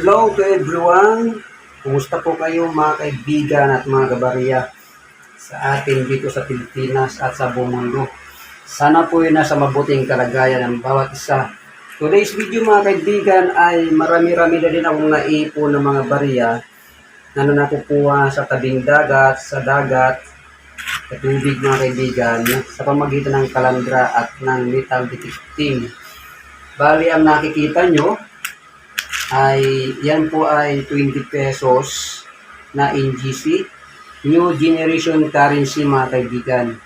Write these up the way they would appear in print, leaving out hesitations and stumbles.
Hello to everyone! Kumusta po kayo mga kaibigan at mga kabarya sa atin dito sa Pilipinas at sa buong mundo? Sana po yun nasa mabuting kalagayan ng bawat isa. Today's video mga kaibigan ay marami-rami na din akong naipon ng mga barya na nakukuha sa tabing dagat, sa dagat, sa tubig mga kaibigan sa pamagitan ng kalandra at ng metal detecting. Bali ang nakikita nyo ay yan po ay 20 pesos na NGC, New Generation Currency mga kaibigan.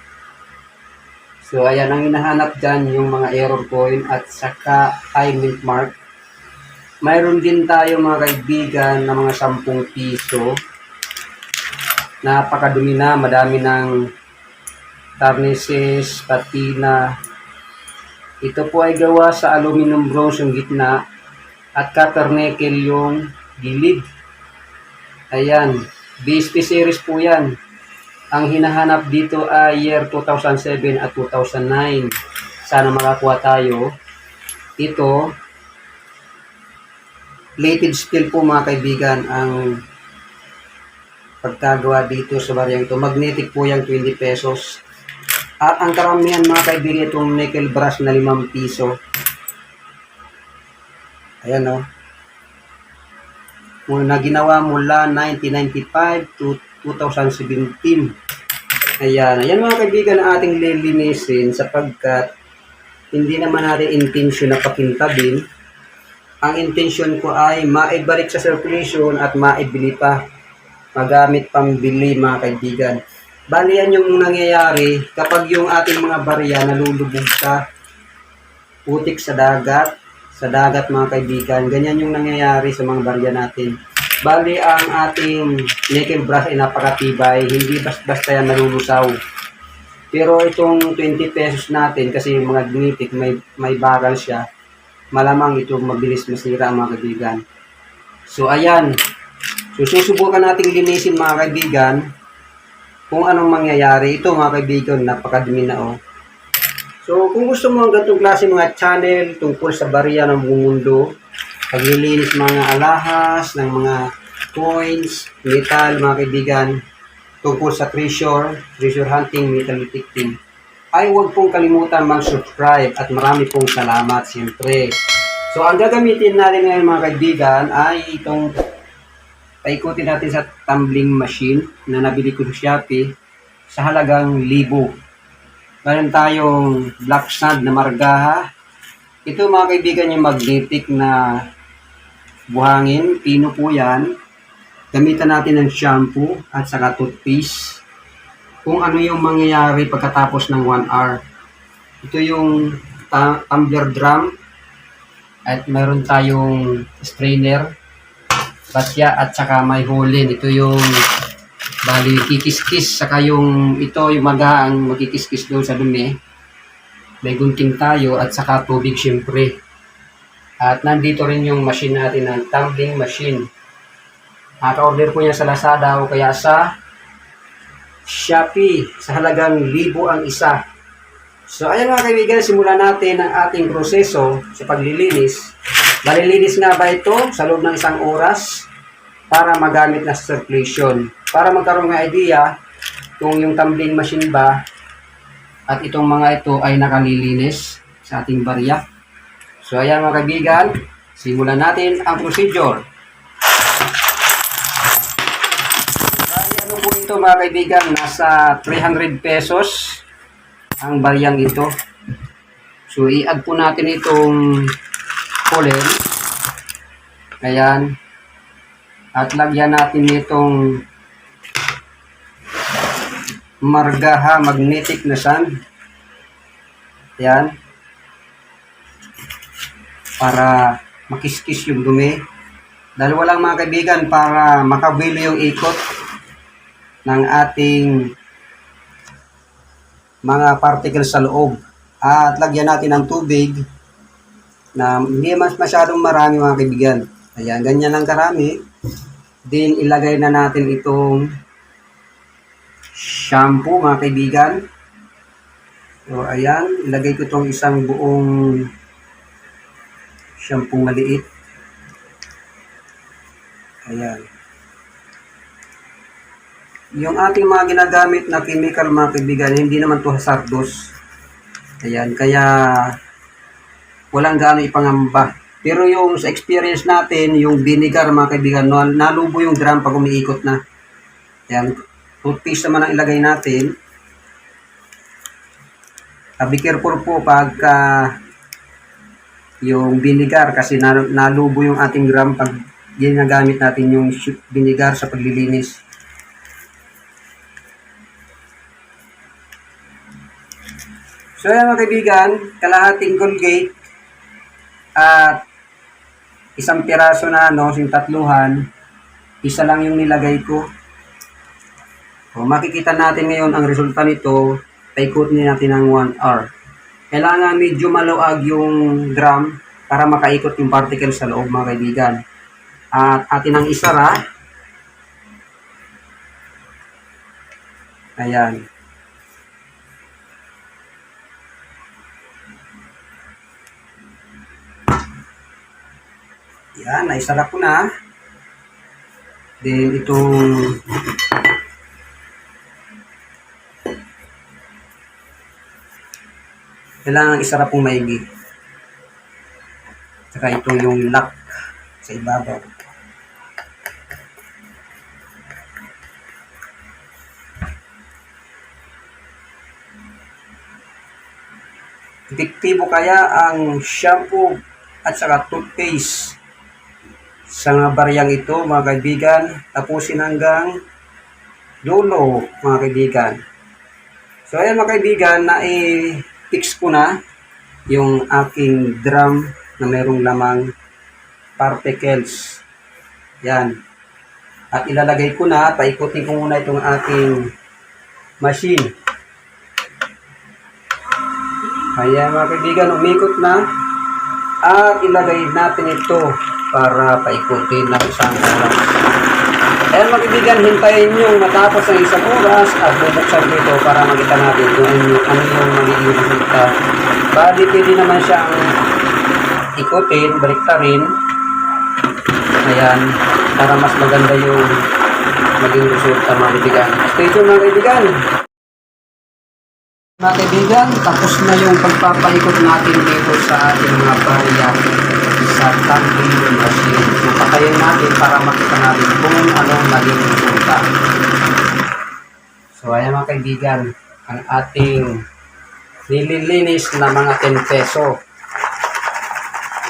So ayan ang hinahanap dyan yung mga error coin at saka high mint mark. Mayroon din tayo mga kaibigan na mga 10 piso. Napakadumi na, madami ng tarnishes, patina. Ito po ay gawa sa aluminum bronze yung gitna at copper nickel yung gilid. Ayan, BSP series po yan. Ang hinahanap dito ay year 2007 at 2009. Sana makakuha tayo. Ito, plated steel po mga kaibigan ang pagkagawa dito sa baryang ito. Magnetic po yung 20 pesos. At ang karamihan mga kaibigan itong nickel brass na 5 piso. Ayan o. Muna ginawa mula 1995 to 2017. Ayan. Ayan mga kaibigan ang ating lilinisin sapagkat hindi naman natin intention na pakintabin. Ang intention ko ay maibalik sa circulation at maibili pa. Magamit pambili mga kaibigan. Bali yan yung nangyayari kapag yung ating mga barya nalulubog sa putik sa dagat mga kaibigan. Ganyan yung nangyayari sa mga barya natin. Bali ang ating nickel brass ay napakatibay, hindi basta yan nalulusaw. Pero itong 20 pesos natin kasi yung mga magnetic may bakal siya, malamang ito mabilis masira mga kaibigan. So ayan, so susubukan nating linisin mga kaibigan kung anong mangyayari. Ito mga kaibigan, napakadumi na oh. So, kung gusto mo ang ganitong klase mga channel tungkol sa barya ng buong mundo, paglilinis mga alahas, ng mga coins, metal, mga kaibigan, tungkol sa treasure hunting, metal detecting, ay huwag pong kalimutan mag-subscribe at marami pong salamat siyempre. So, ang gagamitin natin ngayon mga kaibigan ay itong paikutin natin sa tumbling machine na nabili ko sa Shopee sa halagang 1,000. Meron tayong black sand na margaha. Ito mga kaibigan yung magnetic na buhangin. Pino po yan. Gamitan natin ng shampoo at saka toothpaste. Kung ano yung mangyayari pagkatapos ng 1 hour. Ito yung tumbler drum. At meron tayong strainer, batya at saka may hulin. Ito yung bali kikis-kis, saka yung ito yung magaang magkikis-kis doon sa dumi. May gunting tayo at saka tubig syempre. At nandito rin yung machine natin ng tumbling machine. Naka-order po niya sa Lazada o kaya sa Shopee sa halagang 1,000 ang isa. So ayan mga kaibigan, simulan natin ang ating proseso sa paglilinis. Malilinis nga ba ito sa loob ng 1 oras para magamit na sa circulation? Para magkaroon ng idea kung yung tumbling machine ba at itong mga ito ay nakalilinis sa ating barya. So ayan mga kaibigan, simulan natin ang procedure. Bali ano po ito mga kaibigan, nasa 300 pesos ang baryang ito. So i-add po natin itong pollen. Ayan. At lagyan natin itong margaha magnetic na sand. Ayan. Para makiskis yung dumi. Dalawa lang mga kaibigan para makabili yung ikot ng ating mga particles sa loob. At lagyan natin ng tubig na hindi mas masyadong marami mga kaibigan. Ayan, ganyan lang karami. Then ilagay na natin itong shampoo mga kaibigan. So ayan, ilagay ko itong isang buong shampoo maliit. Ayan. Yung ating mga ginagamit na chemical mga kaibigan, hindi naman to hazardous. Ayan, kaya walang gaano ipangamba. Pero yung sa experience natin, yung vinegar mga kaibigan, nalubo yung drum pag umiikot na. Ayan, toothpaste naman ang ilagay natin. Be careful po pag yung vinegar kasi nalubo yung ating drum pag ginagamit natin yung vinegar sa paglilinis. So yan mga kaibigan, kalahating Colgate at isang piraso na yung tatluhan, isa lang yung nilagay ko. So, makikita natin ngayon ang resulta nito, paikutin natin ng 1 hour. Kailangan medyo maluag yung drum para makaikot yung particle sa loob mga kaibigan. At atin ang isara. Ayan. Yan, naisara ko na. Then itong kailangan isara pong maigi. Saka ito yung lock sa ibabaw. Epektibo kaya ang shampoo at saka toothpaste sa baryang ito mga kaibigan, tapusin hanggang dulo mga kaibigan. So ayan mga kaibigan, na-fix ko na yung aking drum na mayroong lamang particles. Yan. At ilalagay ko na, paikutin ko muna itong aking machine. Ayan mga kaibigan, umikot na. At ilagay natin ito para paikutin ng isang oras. Ayan mga kaibigan, hintayin nyo matapos ng isang oras at bubuksan ko ito para makita natin kung ano yung magiging resulta. Bali, pwede naman siyang ikutin, baliktarin. Ayan, para mas maganda yung maging resulta mga kaibigan. Stay tuned mga kaibigan. Mga kaibigan, tapos na yung pagpapaikot natin dito sa ating mga barya sa tumbling machine. So, patayin natin para makita natin kung anong naging resulta. So, ayan mga kaibigan, ang ating nililinis na mga 10 peso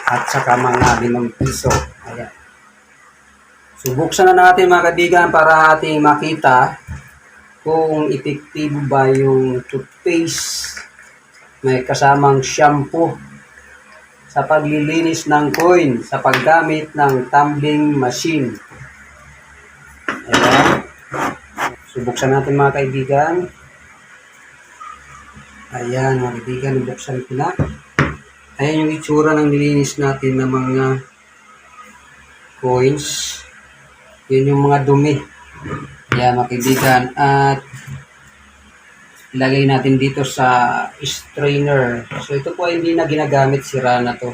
at saka mga 5 piso. Ayan. So, buksan na natin mga kaibigan para ating makita kung epektibo ba yung toothpaste may kasamang shampoo sa paglilinis ng coin sa paggamit ng tumbling machine. Ayan. So, buksan natin mga kaibigan. Ayan mga kaibigan, buksan ko na. Ayan yung itsura ng nilinis natin na mga coins. Yun yung mga dumi. Ayan mga kaibigan. At ilagay natin dito sa strainer. So ito po ay hindi na ginagamit, sira na to.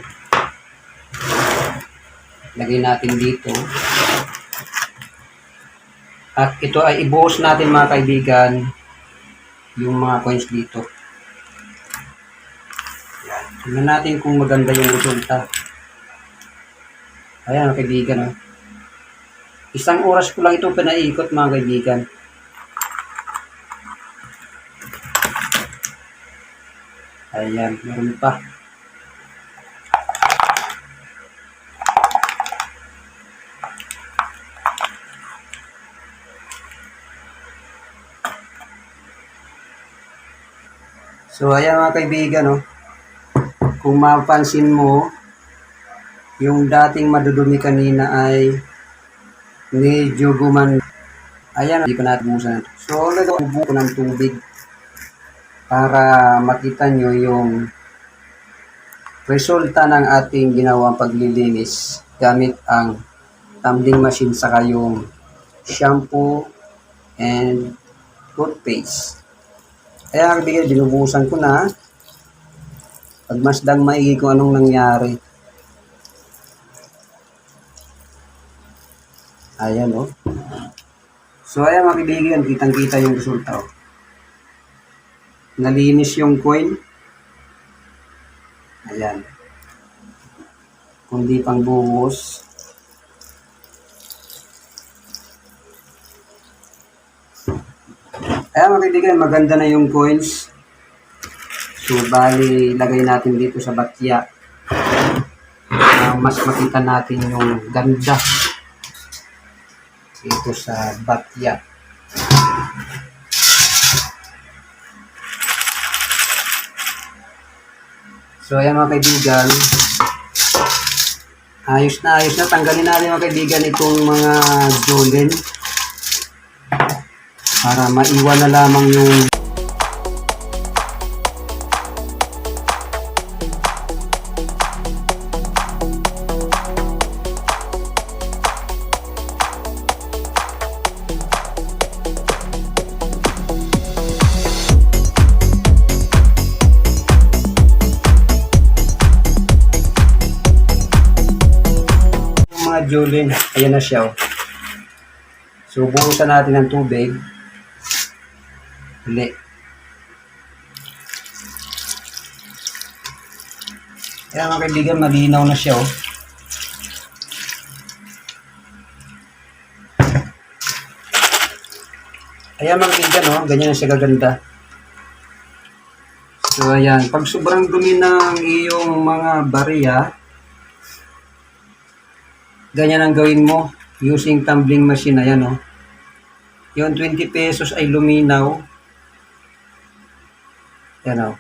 Lagay natin dito. At ito ay ibuhos natin mga kaibigan yung mga coins dito. Tingnan natin kung maganda yung resulta. Ayan mga kaibigan. Oh. Isang oras ko lang ito pinaikot mga kaibigan. Ayan, meron pa. So ayan mga kaibigan, oh. Kung mapansin mo, yung dating madudumi kanina ay medyo ayan, hindi pa natin busan. So nagbubuo ko ng tubig para makita nyo yung resulta ng ating ginawang paglilinis gamit ang tumbling machine saka yung shampoo and toothpaste. Kaya kaibigan, binubusan ko na. Pagmasdang maigi kung anong nangyari. Ayan, oh. So, ayan mga kaibigan, kitang-kita yung resulta, oh. Nalinis yung coin. Ayan. Kundi pang buhos. Ayan mga kaibigan, maganda na yung coins. So, bali, lagay natin dito sa batya. Mas makita natin yung ganda dito sa batya. So, ayan mga kaibigan. Ayos na, ayos na. Tanggalin natin mga kaibigan itong mga jolen. Para maiwan na lamang yung mga jolen. Ayan na siya, oh. So, buhusan natin ng tubig. Uli. Ayan mga kaibigan, malinaw na siya, oh. Ayan mga kaibigan, oh. Ganyan na siya gaganda. So, ayan. Pag sobrang dumi ng iyong mga barya, ganyan ang gawin mo using tumbling machine. Ayan, oh. Yung 20 pesos ay luminaw. Ayan, oh.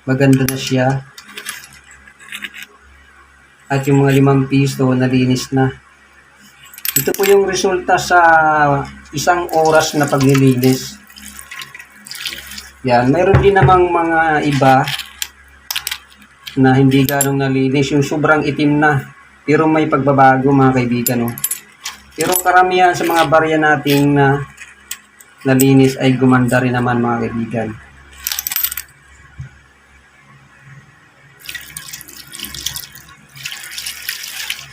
Maganda na siya. At yung mga 5 piso nalinis na. Ito po yung resulta sa isang oras na paglilinis. Yan, mayroon din namang mga iba na hindi ganong nalinis, yung sobrang itim na. Pero may pagbabago mga kaibigan, oh. Pero karamihan sa mga barya nating na nalinis ay gumanda rin naman mga kaibigan.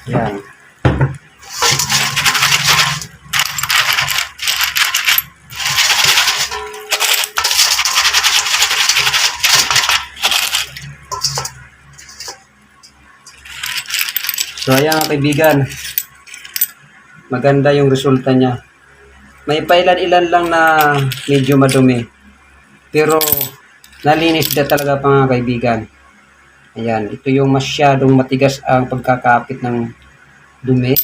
Yan. So ayan mga kaibigan, maganda yung resulta niya. May pailan-ilan lang na medyo madumi, pero nalinis na talaga pa mga kaibigan. Ayan, ito yung masyadong matigas ang pagkakapit ng dumi.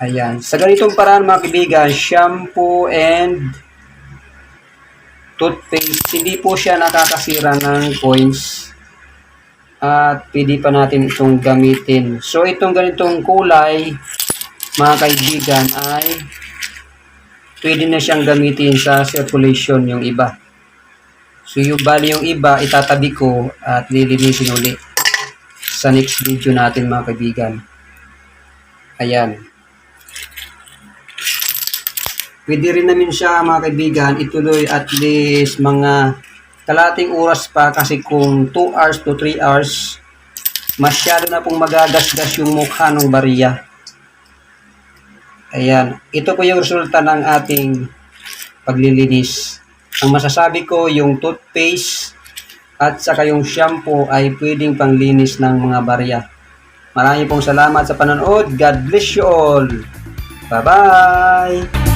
Ayan, sa ganitong paraan mga kaibigan, shampoo and toothpaste, hindi po siya nakakasira ng coins. At pwede pa natin itong gamitin. So itong ganitong kulay mga kaibigan ay pwede na siyang gamitin sa circulation yung iba. So yung bali yung iba itatabi ko at lilinisin ulit sa next video natin mga kaibigan. Ayan. Pwede rin namin siya mga kaibigan ituloy at least mga kalating oras pa, kasi kung 2 hours to 3 hours, masyado na pong magagasgas yung mukha ng barya. Ayan. Ito po yung resulta ng ating paglilinis. Ang masasabi ko, yung toothpaste at saka yung shampoo ay pwedeng panglinis ng mga barya. Maraming pong salamat sa panonood. God bless you all. Bye-bye!